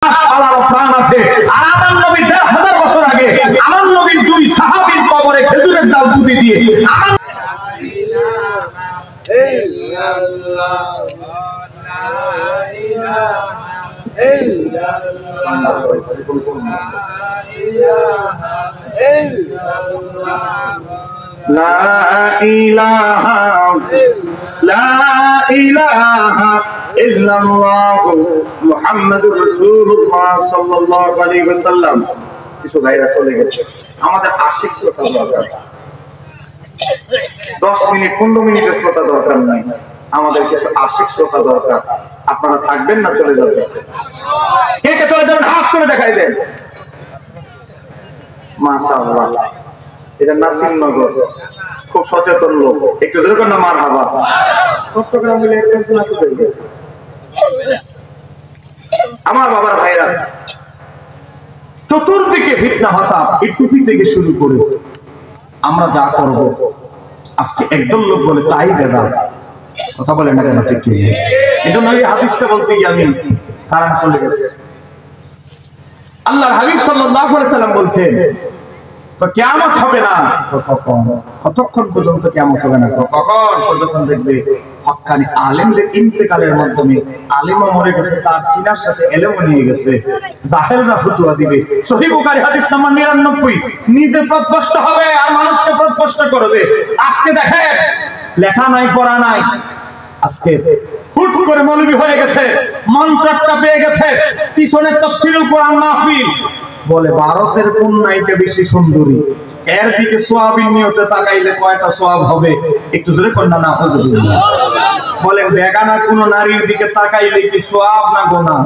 প্রাণ আছে। আর আমার নবী ১,৫০০ বছর আগে আমার নবীর ২ সাহাবীর কবরে খেজুরের ডাল পুঁতে দিয়ে মুহাম্মাদুর রাসূলুল্লাহ সাল্লাল্লাহু আলাইহি ওয়াসাল্লাম। কিছু ভাইরা চলে গেছে, আমাদের আশিক শ্রোতা দরকার। 10 মিনিট 15 মিনিটের শ্রোতা দরকার নাই, আমাদের কিছু আশিক শ্রোতা দরকার। আপনারা থাকবেন না চলে যাবেন? কে কে চলে যাবেন হাত করে দেখাই দেন। মাশাআল্লাহ, এটা নাসিরনগর, খুব সচেতন লোক, একটু জোরে না মারহাবা। চট্টগ্রাম মিলে একজন আছে আমার বাবার ভাইরা, চতুর্দিকে ফিতনা ফাসাদ, এই টুপি থেকে শুরু করে আমরা যা করব, আজকে একদল লোক বলে তাই বেদাত। কথা বলে না কেন? ঠিক কি? এজন্য এই হাদিসটা বলতে গিয়ে আমি কারণ চলে গেছে। আল্লাহর হাবিব সাল্লাল্লাহু আলাইহি সাল্লাম বলছেন কিয়ামত হবে না। কতক্ষণ পর্যন্ত কিয়ামত হবে না? কখন পর্যন্ত দেখবে হক্কানি আলেমদের ইন্তেকালের মাধ্যমে আলেমও মরে গেছে, তার সিনার সাথে এলেমও নিয়ে গেছে, জাহেলরা ফতোয়া দিবে। সহিহ বুখারী হাদিস নাম্বার 99। নিজে পথভ্রষ্ট হবে আর মানুষকে পথভ্রষ্ট করবে। আজকে দেখেন, লেখা নাই পড়া নাই, আজকে হুট করে মৌলবী হয়ে গেছে, মঞ্চটা পেয়ে গেছে, পিছনে তাফসীরুল কোরআন মাহফিল, বলে ভারতের কোন নায়িকা বেশি সুন্দরী, এর দিকে সোয়াবিন নিয়তে তাকাইলে কয়টা সোয়াব হবে? একটু জোরে কন্যা না হুজুবিল্লাহ বলেন। বেগানা কোন নারীর দিকে তাকাইলে কি সোয়াব না গুনাহ?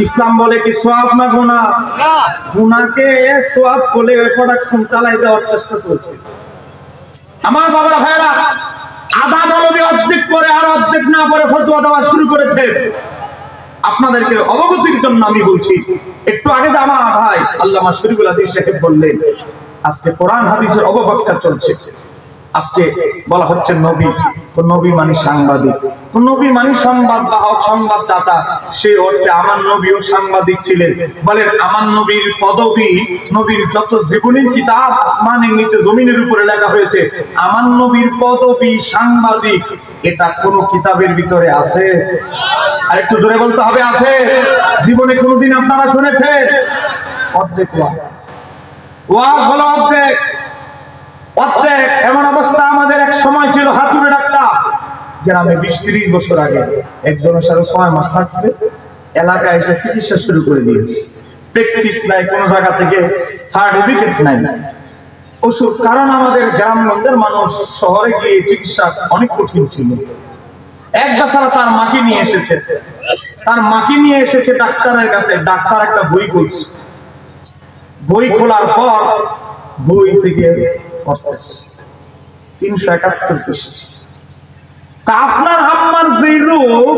ইসলাম বলে কি সোয়াব না গুনাহ? গুনাহকে সোয়াব বলে প্রোডাকশন চালাই দেওয়ার চেষ্টা চলছে। আমার বাবা ভাইরা, আধা মৌলবী অর্ধেক করে আর অর্ধেক না পরে ফতোয়া দেওয়া শুরু করেছে। আপনাদেরকে অবগতির জন্য আমি বলছি, একটু আগে আমার ভাই আল্লামা শরীফুল হাদিস সাহেব বললেন আজকে কোরআন হাদিসের অপব্যাখ্যা চলছে। আজকে বলা হচ্ছে নবী মানে সাংবাদিক, নবী মানে সংবাদ বাহক, সংবাদদাতা। সেই অর্থে আমার নবীও সাংবাদিক ছিলেন। বলেন আমার নবীর পদবী, নবীর যত জীবনীর কিতাব আসমানের নিচে জমিনের উপরে লেখা হয়েছে, আমার নবীর পদবী সাংবাদিক। এটা কোন কিতাবের ভিতরে আছে? আর একটু জোরে বলতে হবে, আছে? জীবনে কোনদিন আপনারা শুনেছেন? অর্ধেক ওয়াজ হলো অর্ধেক। এমন অবস্থা আমাদের এক সময় ছিল, হাতুড়ে ডাক্তার গ্রামে 20-30 বছর আগে একজনের সাথে 6 মাস থাকছে, এলাকায় এসে চিকিৎসা শুরু করে দিয়েছে। প্র্যাকটিস নাই, কোন জায়গা থেকে সার্টিফিকেট নাই, ওষুধ। কারণ আমাদের গ্রামগঞ্জের মানুষ শহরে গিয়ে চিকিৎসা অনেক কঠিন ছিল। এক বেচারা তার মাকে নিয়ে এসেছে ডাক্তারের কাছে। ডাক্তার একটা বই খুলছে, বই খোলার পর বই থেকে 371 পৃষ্ঠা। আপনার আম্মার যে রোগ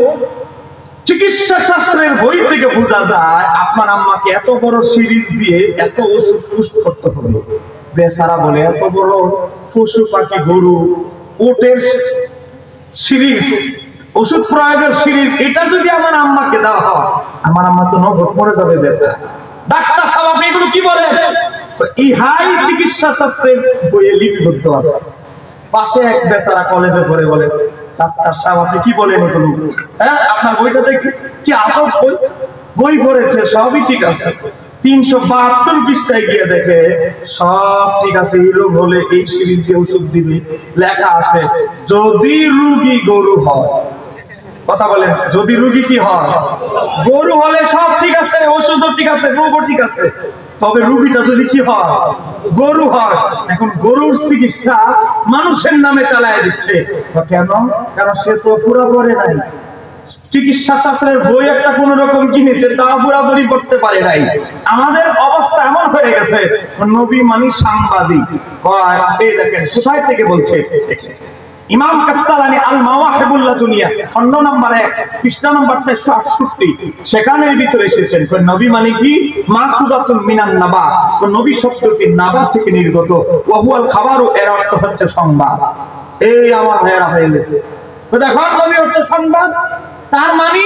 চিকিৎসা শাস্ত্রের বই থেকে বোঝা যায়, আপনার আম্মাকে এত বড় সিরিজ দিয়ে এত ওষুধ পুষ্ট করতে হবে। বেচারা বলে এত বড় পশু পাখি গরু ওটের সিরিজ, ওষুধ প্রয়োগের সিরিজ, এটা যদি আমার আম্মাকে দেওয়া হয়, আমার আম্মা তো নগদ মরে যাবে। ডাক্তার সাহেব আপনি এগুলো কি বলেন? ইহাই চিকিৎসা শাস্ত্রের বইয়ে লিপিবদ্ধ আছে। পাশে এক বেচারা কলেজে পড়ে বলে, ডাক্তার সাহেব আপনি কি বলেন এগুলো? হ্যাঁ, আপনার বইটা দেখি কি আজব বই পড়েছে, সবই ঠিক আছে। 372 পৃষ্ঠায় গিয়ে দেখে সব ঠিক আছে, এই রোগ হলে এই সিরিজ দিয়ে ওষুধ দিবে। লেখা আছে যদি রোগী গরু হয়। কথা বলেন, যদি রোগী কি হয়? গরু হলে সব ঠিক আছে, ওষুধও ঠিক আছে, রোগও ঠিক আছে, তবে রোগীটা যদি কি হয়? গরু হয়। এখন গরুর চিকিৎসা মানুষের নামে চালায় দিচ্ছে। কেন? কারণ সে তো পুরা পড়ে নাই, চিকিৎসা শাস্ত্রের বই একটা কোন রকম কিনেছে, তা পুরাপুরি পড়তে পারে নাই। আমাদের অবস্থা এমন হয়ে গেছে, নবী মানে সাংবাদিক। এই দেখেন কোথায় থেকে বলছে, ইমাম কাস্তালানি আল মাওয়াহিবুল লাদুনিয়া খণ্ড নাম্বার 1 পৃষ্ঠা নাম্বার 468, সেখানের ভিতরে এসেছেন নবী মানে কি? মাকুদাতুল মিনান নাবা, নবী শব্দটি নাবা থেকে নির্গত। ওয়া হুয়াল খাবারু, এর অর্থ হচ্ছে সংবাদ। এই আমার ভাইয়েরা হয়ে গেছে, দেখো নবী হচ্ছে সংবাদ। তার মানে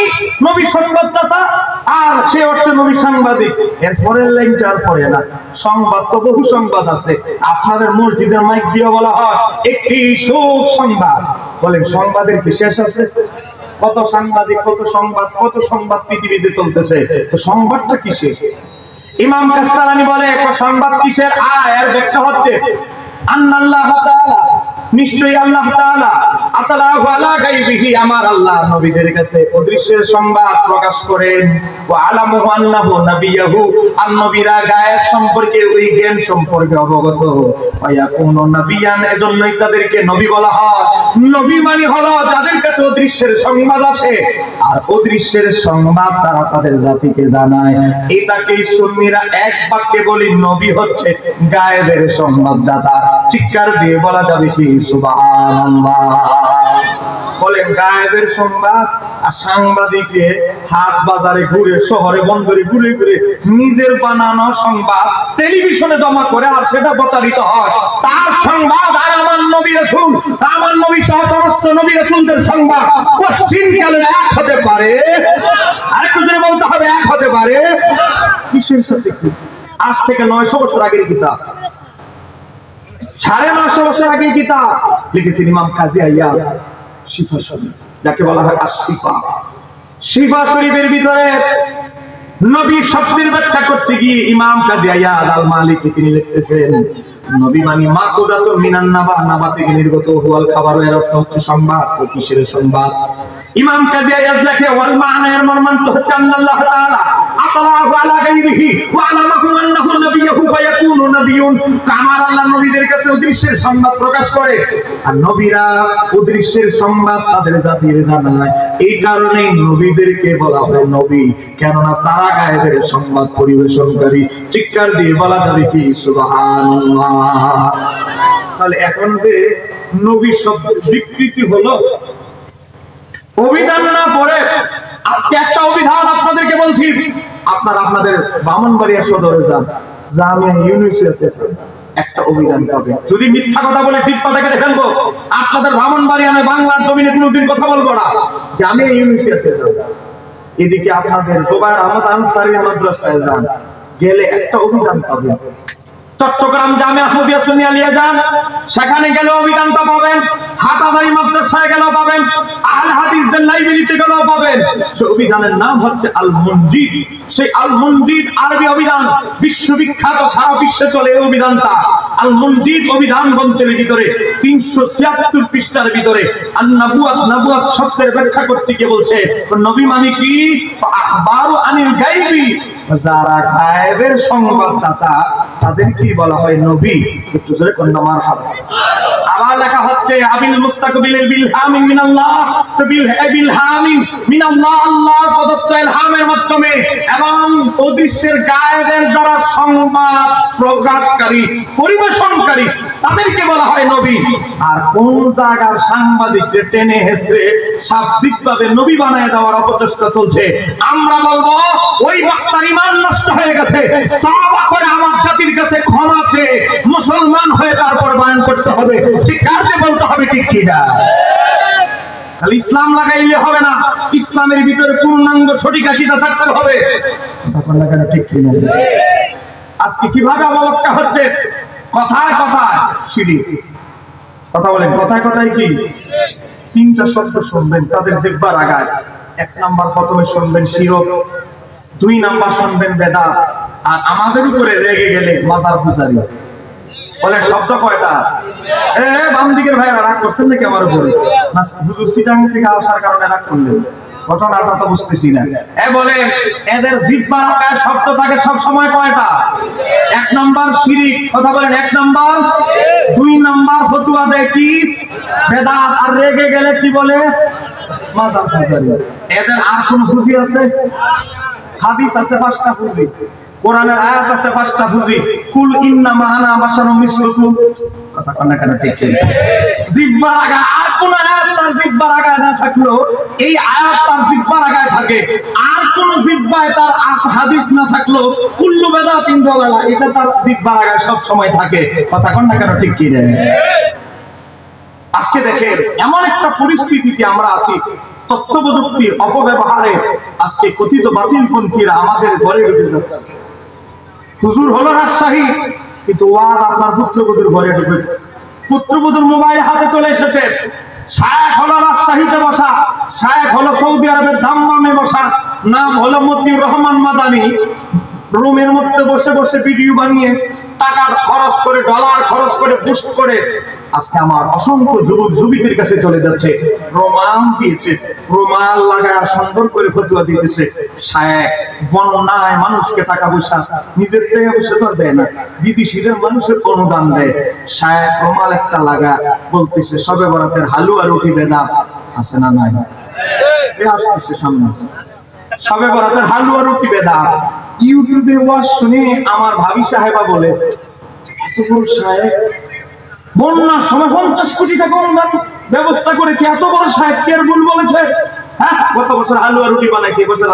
নবী সংবাদদাতা আর সে অর্থে নবী সাংবাদিক। এর পরের লাইনটা আর পড়ে না। সংবাদ তো বহু সংবাদ আছে। আপনাদের মসজিদের মাইক দিয়ে বলা হয় একটি শোক সংবাদ। বলেন সংবাদের কি শেষ আছে? কত সাংবাদিক, কত সংবাদ পৃথিবীতে চলতেছে, তো সংবাদটা কিসের? ইমাম কাসতালানি বলে সংবাদ কিসের? এর ব্যাখ্যা হচ্ছে আন্নাল্লাহ তাআলা, নিশ্চয়ই আল্লাহ তাআলা আতালাহু আলা গায়বিহি, আমার আল্লাহ নবীদের কাছে অদৃশ্যের সংবাদ প্রকাশ করেন। ওয়া আলামুহু আন্নাহু নাবিয়্যুহু, আর নবীরা গায়েব সম্পর্কে, ওই জ্ঞান সম্পর্কে অবগত। ফায়াকুনু নাবিয়ান, এজন্যই তাদেরকে নবী বলা হয়। নবী মানে হলো যাদের কাছে অদৃশ্যের সংবাদ আসে, আর অদৃশ্যের সংবাদ তারা তাদের জাতিকে জানায়। এটাকেই সুন্নিরা এক বাক্যে বলি, নবী হচ্ছে গায়েবের সংবাদদাতা। চিৎকার দিয়ে বলা যাবে কি সুবহানাল্লাহ? বলেন গায়েবের সংবাদ। আর সাংবাদিকে হাট বাজারে ঘুরে, শহরে বন্দরে ঘুরে ঘুরে নিজের বানানো সংবাদ টেলিভিশনে জমা করে, আর সেটা প্রচারিত হয়। তার সংবাদ আর আমার নবী রাসূল, আমার নবী সহ সমস্ত নবী রাসূলদের সংবাদ কোশ্চিনকালে এক হতে পারে? আরেকটু জোরে বলতে হবে, এক হতে পারে? কিসের সাথে কি? আজ থেকে 900 বছর আগের কিতাব, 950 বছর আগের কিতাব লিখেছেন ইমাম কাজী আইয়াজ শিফা শরীফ, যাকে বলা হয় আশ-শিফা। শিফা শরীফের ভিতরে নবী শব্দের ব্যাখ্যা করতে গিয়ে ইমাম কাজী আইয়াজ আল মালিকি তিনি লিখতেছেন, নবী মানে মাকুজাতু মিনান নাবা, নাবা থেকে নির্গত, হুয়াল খাবার, এর অর্থ হচ্ছে সংবাদ। তো কিসের সংবাদ? ইমাম কাজী আইয়াজ লেখে ওয়াল মা'না, এর মর্মার্থ হচ্ছে আল্লাহ তাআলা আতালাহু আলা গায়বিহি ওয়া আলামাহু আন্নাহু নাবিয়্যুহু ফায়াকুনু নাবিয়্যুন, আমার আল্লাহ নবীদের কাছে অদৃশ্যের সংবাদ প্রকাশ করে, আর নবীরা অদৃশ্যের সংবাদ তাদের জাতির জানায়। এই কারণে নবীদেরকে বলা হয় নবী, কেননা তারা গায়েবের সংবাদ পরিবেশনকারী। চিৎকার দিয়ে বলা যাবে কি সুবহানাল্লাহ? তাহলে এখন যে নবী শব্দের স্বীকৃতি হলো, অভিধান না পড়ে আজকে একটা অভিধান আপনাদেরকে বলছি। আপনাদের ব্রাহ্মণবাড়িয়া সদরে যান, জামিয়া ইউনিভার্সিটিতে যান, একটা অভিধান পাবে। যদি মিথ্যা কথা বলে জিহ্বাটা কেটে ফেলবো। আপনাদের ব্রাহ্মণবাড়িয়া নয়, বাংলার জমিনে কোনোদিন কথা বলবো না। জামিয়া ইউনিভার্সিটিতে যান, এদিকে আপনাদের জোবায়ের আহমদ আনসারী মাদ্রাসায় যান, গেলে একটা অভিধান পাবে। চট্টগ্রাম জামিয়া আহমদিয়া সুন্নিয়া লিয়ে যান, সেখানে গেলে অভিধানটা পাবেন। হাটহাজারী মাদ্রাসায় গেলেও পাবেন, আহলে হাদিসদের লাইব্রেরিতে গেলেও পাবেন। সেই অভিধানের নাম হচ্ছে আল মুনজিদ। সেই আল মুনজিদ আরবি অভিধান, বিশ্ববিখ্যাত, সারা বিশ্বে চলে এই অভিধানটা। আল মুনজিদ অভিধান গ্রন্থের ভিতরে 376 পৃষ্ঠার ভিতরে আন-নাবুওয়াত, নবুওয়াত শব্দের ব্যাখ্যা করতে গিয়ে বলছে নবী মানে কি? আখবারু আনিল গায়বি, যারা গায়েবের সংবাদদাতা তাদের কি বলা হয়? নবী। একটু জোরে কোন মারহাবা। আবার লেখা হচ্ছে আবিল মুস্তাকবিলিল বিলহামিন মিনাল্লাহ, তো বিলহামিন মিনাল্লাহ, আল্লাহ প্রদত্ত ইলহামের মাধ্যমে, এবং অদৃশ্যের গায়েবের যারা সংবাদ প্রকাশকারী, পরিবেশনকারী, তাদেরকে বলা হয় নবী। আর কোন জায়গার সাংবাদিককে টেনে হেসে শাব্দিকভাবে নবী বানায় দেওয়ার অপচেষ্টা চলছে, আমরা বলবো ওই বক্তার ঈমান নষ্ট হয়ে গেছে। তওবা করে আমার জাতির কাছে ক্ষমা চেয়ে মুসলমান হয়ে তারপর বয়ান করতে হবে। চিৎকার দিয়ে বলতে হবে ঠিক কি না? খালি ইসলাম লাগাইলে হবে না, ইসলামের ভিতরে পূর্ণাঙ্গ সঠিক আকীদা থাকতে হবে। তখন না কেন ঠিক কি না? আজকে কিভাবে অবলক্ষ্য হচ্ছে? কথায় কথায় শিরিক। কথা বলেন, কথায় কথায় কি? 3টা শব্দ শুনবেন তাদের জিহ্বার আগায়। 1 নাম্বার প্রথমে শুনবেন শিরক, 2 নাম্বার শুনবেন বেদাত, আর আমাদের উপরে রেগে গেলে মাজার পূজারি। বলে শব্দ কয়টা? বাম দিকের ভাইরা রাগ করছেন নাকি আমার উপরে? হুজুর চিটাং থেকে আসার কারণে রাগ করলেন? ঘটনাটা তো বুঝতেছি না। বলে এদের জিহ্বার আগায় শব্দ থাকে সব সময় কয়টা? 1 নাম্বার শিরিক। কথা বলেন, 1 নাম্বার। 2 নাম্বার ফতুয়া দেয় কি? বেদাত। আর রেগে গেলে কি বলে? মাজার পূজারি। এদের আর কোন পুঁজি আছে? হাদিস আছে 5টা পুঁজি, কোরআনের আয়াত আছে 5টা পুঁজি। কুল ইন্নামা আনা বাশারুম মিসলুকুম। কথা কোন না কেন ঠিক কি? জিহ্বার আগায় আর কোন আয়াত তার জিহ্বার আগায় না থাকলো, এই আয়াত তার জিহ্বার আগায় থাকে। আর কোন জিহ্বায় তার হাদিস না থাকলো, কুল্লু বেদাতিন দালালা, এটা তার জিহ্বার আগায় সব সময় থাকে। কথা কোন না কেন ঠিক কি রে? আজকে দেখেন এমন একটা পরিস্থিতিতে আমরা আছি, তথ্য প্রযুক্তির অপব্যবহারে আজকে কথিত বাতিলপন্থীরা আমাদের ঘরে ঢুকে যাচ্ছে। হুজুর হলো রাজশাহী, কিন্তু ওয়াজ আপনার পুত্রবধূর ঘরে ঢুকেছে। পুত্রবধূর মোবাইল হাতে চলে এসেছে। শায়েখ হলো রাজশাহীতে বসা, শায়েখ হলো সৌদি আরবের দাম্মামে বসা, নাম হলো মতিউর রহমান মাদানী। রুমের মধ্যে বসে বসে ভিডিও বানিয়ে টাকা খরচ করে, ডলার খরচ করে, বুস্ট করে আজকে আমার অসংখ্য যুবক যুবতীর কাছে চলে যাচ্ছে। রোমান দিয়েছে, রোমাল লাগায় সুন্দর করে ফতুয়া দিতেছে। শায়েখ বন্যায় মানুষকে টাকা পয়সা নিজের থেকে বসে তো দেয় না, বিদেশিদের মানুষের অনুদান দেয়। শায়েখ রোমাল একটা লাগা বলতেছে শবে বরাতের হালুয়া রুটি বেদাত আছে না নাই? আসতেছে সামনে শবে বরাতের হালুয়া রুটি বেদাত। ইউটিউবে ওয়াজ শুনে আমার ভাবি সাহেবা বলে, এত বড় সাহেব বন্যার সময় 50 কোটি টাকা অনুদান ব্যবস্থা করেছে, এত বড় সাহেব কি আর ভুল বলেছে? হ্যাঁ, গত বছর হালুয়া রুটি বানাইছে, এবছর